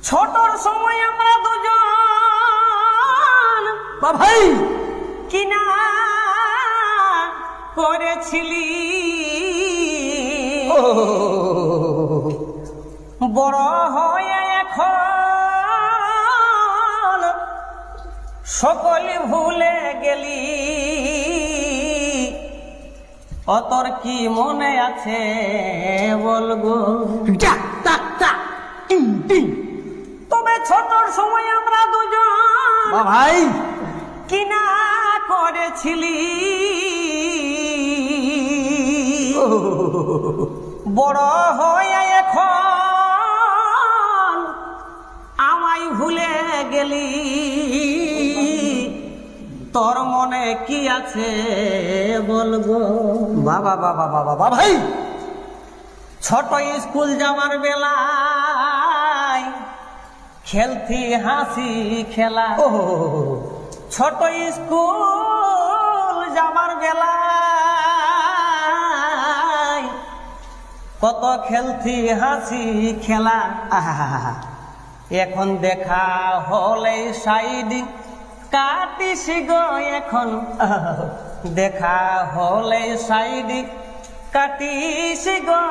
ছোটর সময় আমরা দুজন ভাই কিনা করেছিলি, বড় হয়ে এখন সকলে ভুলে গেলি। অতর কি মনে আছে বলবো? তবে ছোটর সময় আমরা দুজন ভাই কিনা করেছিলি, বড় হয়ে এখন আমায় ভুলে গেলি। তোর মনে কি আছে বলবো? বাবা বাবা বাবা বাবা ভাই ছোট স্কুল যাওয়ার বেলায় খেলতি হাসি খেলা, ছোট স্কুল যাবার বেলায় কত খেলতি হাসি খেলা। এখন দেখা হলে সাইড কাটিস গো, এখন দেখা হলে সাইড কাটিস গো।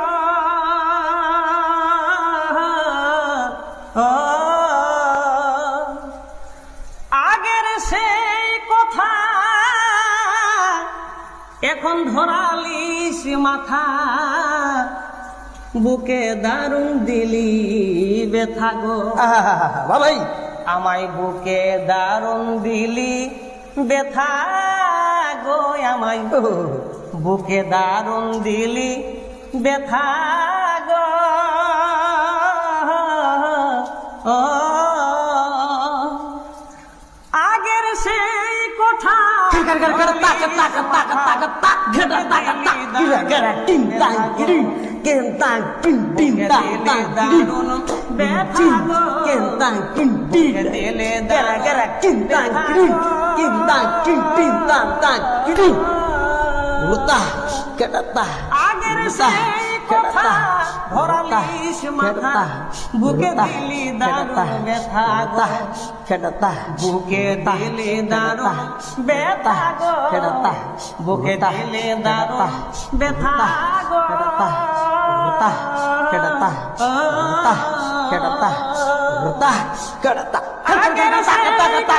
আগের সেই কথা এখন ধরালিস মাথা, বুকে দারুণ দিলি ব্যথা গো। ভাই আমায় বুকে দারুণ দিলি ব্যথা গো, আমায় বুকে দারুণ দিলি ব্যথা গো। আগের সেই কথা আগের সেই কথা ধরালিস মাথা, বুকে দিলি দারুণ ব্যথা গো, বুকে দিলি দারুণ ব্যথা গো, বুকে দিলি দারুণ ব্যথা গো। আগের সেই কথা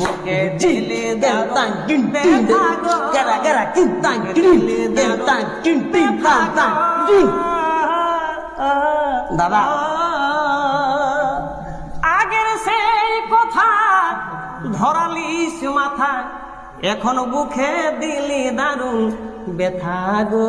বুকে দিলি দারুণ ব্যথা গো, দাদা আগের সেই কথা ধরালিস মাথা, এখন বুকে দিলি দারুণ ব্যথা গো।